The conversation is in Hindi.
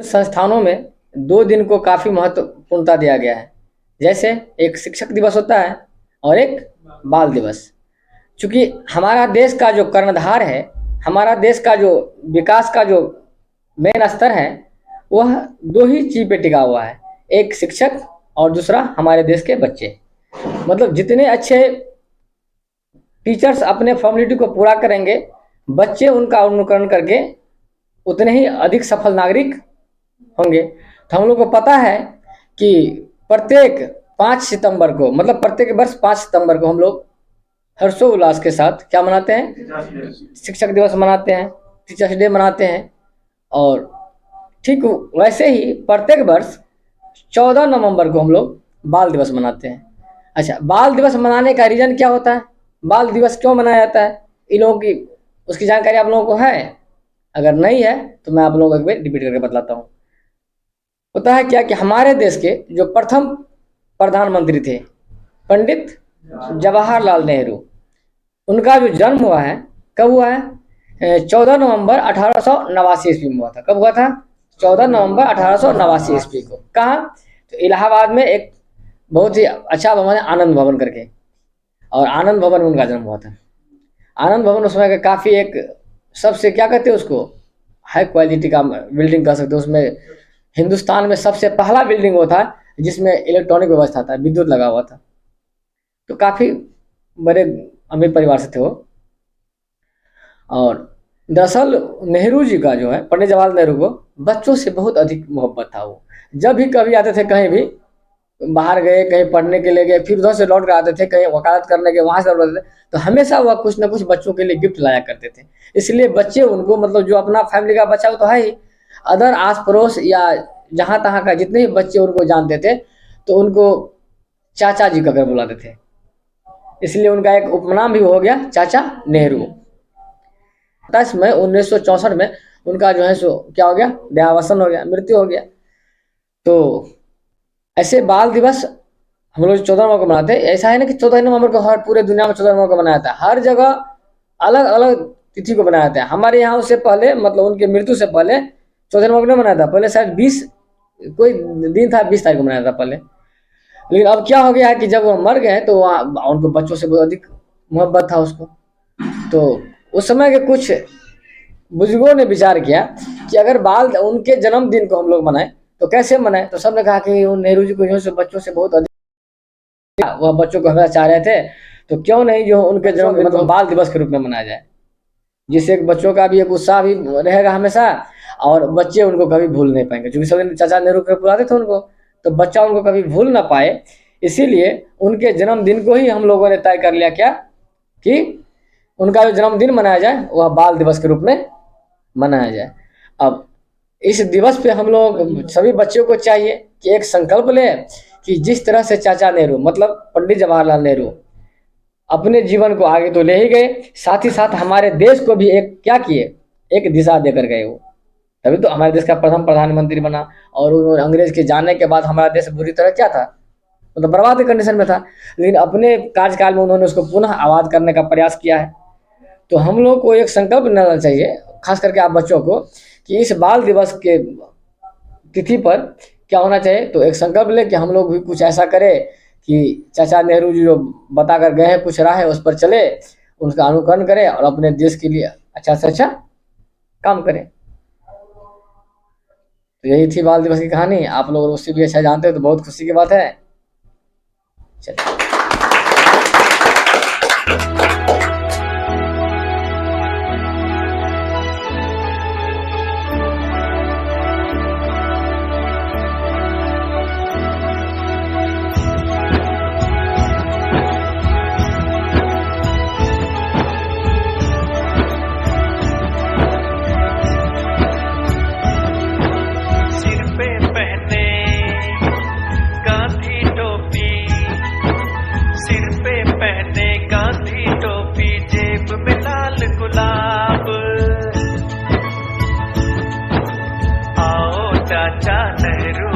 संस्थानों में 2 दिन को काफ़ी महत्वपूर्णता दिया गया है। जैसे एक शिक्षक दिवस होता है और एक बाल दिवस। चूँकि हमारा देश का जो कर्णधार है, हमारा देश का जो विकास का जो मेन स्तर है, वह 2 ही चीज़ पे टिका हुआ है, एक शिक्षक और दूसरा हमारे देश के बच्चे। मतलब जितने अच्छे टीचर्स अपने फॉर्मेलिटी को पूरा करेंगे, बच्चे उनका अनुकरण करके उतने ही अधिक सफल नागरिक होंगे। तो हम लोग को पता है कि प्रत्येक 5 सितंबर को, मतलब प्रत्येक वर्ष 5 सितंबर को हम लोग हर्षोल्लास के साथ क्या मनाते हैं? शिक्षक दिवस मनाते हैं, टीचर्स डे मनाते हैं। और ठीक वैसे ही प्रत्येक वर्ष 14 नवंबर को हम लोग बाल दिवस मनाते हैं। अच्छा, बाल दिवस मनाने का रीज़न क्या होता है? बाल दिवस क्यों मनाया जाता है? इन लोगों की उसकी जानकारी आप लोगों को है? अगर नहीं है तो मैं आप लोगों को एक बार रिपीट करके बतलाता हूँ। होता है क्या कि हमारे देश के जो प्रथम प्रधानमंत्री थे, पंडित जवाहरलाल नेहरू, उनका जो जन्म हुआ है, कब हुआ है? 14 नवंबर 1889 ईस्वी में हुआ था। कब हुआ था? 14 नवंबर 1889 ईस्वी को। कहाँ? तो इलाहाबाद में एक बहुत ही अच्छा भवन है, आनंद भवन करके, और आनंद भवन में उनका जन्म हुआ था। आनंद भवन उस समय का काफ़ी एक सबसे क्या कहते हैं उसको, हाई क्वालिटी का बिल्डिंग कह सकते हो। उसमें हिंदुस्तान में सबसे पहला बिल्डिंग वो था जिसमें इलेक्ट्रॉनिक व्यवस्था था, विद्युत लगा हुआ था। तो काफ़ी बड़े अमीर परिवार से थे वो। और दरअसल नेहरू जी का जो है, पंडित जवाहरलाल नेहरू को बच्चों से बहुत अधिक मोहब्बत था। वो जब भी कभी आते थे, कहीं भी बाहर गए, कहीं पढ़ने के लिए गए, फिर उधर से लौट कर आते थे, कहीं वकालत करने के वहाँ से लौट आते थे, तो हमेशा वह कुछ ना कुछ बच्चों के लिए गिफ्ट लाया करते थे। इसलिए बच्चे उनको, मतलब जो अपना फैमिली का बच्चा वो तो है ही, अदर आस पड़ोस या जहाँ तहाँ का जितने भी बच्चे उनको जानते थे, तो उनको चाचा जी कहकर बुलाते थे। इसलिए उनका एक उपनाम भी हो गया चाचा नेहरू। 27 मई 1964 में उनका जो है सो क्या हो गया? देहावसान हो गया, मृत्यु हो गया। तो ऐसे बाल दिवस हम लोग 14 नवंबर को मनाते हैं। ऐसा है ना कि 14 नवंबर को हर पूरे दुनिया में 14 नवंबर को मनाया जाता है। हर जगह अलग अलग तिथि को मनाया जाता है। हमारे यहाँ उससे पहले, मतलब उनके मृत्यु से पहले 14 नवंबर को मनाया था। पहले शायद 20 कोई दिन था, 20 तारीख को मनाया था पहले। लेकिन अब क्या हो गया है कि जब वो मर गए तो वहाँ उनको बच्चों से बहुत अधिक मोहब्बत था उसको। तो उस समय के कुछ बुजुर्गों ने विचार किया कि अगर उनके जन्मदिन को हम लोग मनाएं तो कैसे मनाएं। तो सबने कहा कि वो नेहरू जी को जो है बच्चों से बहुत अधिक, वह बच्चों को हमेशा चाह रहे थे, तो क्यों नहीं जो उनके जन्मदिन को बाल दिवस के रूप में मनाया जाए, जिससे बच्चों का भी एक उत्साह भी रहेगा हमेशा, और बच्चे उनको कभी भूल नहीं पाएंगे। क्योंकि सब चाचा नेहरू के बुलाते थे उनको, तो बच्चा उनको कभी भूल ना पाए, इसीलिए उनके जन्मदिन को ही हम लोगों ने तय कर लिया क्या कि उनका जो जन्मदिन मनाया जाए वह बाल दिवस के रूप में मनाया जाए। अब इस दिवस पे हम लोग सभी बच्चों को चाहिए कि एक संकल्प लें कि जिस तरह से चाचा नेहरू, मतलब पंडित जवाहरलाल नेहरू अपने जीवन को आगे तो ले ही गए, साथ ही साथ हमारे देश को भी एक क्या किए, एक दिशा देकर गए। वो तभी तो हमारे देश का प्रथम प्रधानमंत्री बना। और अंग्रेज के जाने के बाद हमारा देश बुरी तरह क्या था, मतलब बर्बाद की कंडीशन में था। लेकिन अपने कार्यकाल में उन्होंने उसको पुनः आबाद करने का प्रयास किया है। तो हम लोग को एक संकल्प लेना चाहिए, खास करके आप बच्चों को, कि इस बाल दिवस के तिथि पर क्या होना चाहिए। तो एक संकल्प ले कि हम लोग भी कुछ ऐसा करें कि चाचा नेहरू जी जो बता कर गए हैं कुछ राह है, उस पर चले, उसका अनुकरण करें और अपने देश के लिए अच्छा से अच्छा काम करें। तो यही थी बाल दिवस की कहानी। आप लोग उससे भी अच्छा जानते हो तो बहुत खुशी की बात है। चलिए। चाचा नेहरू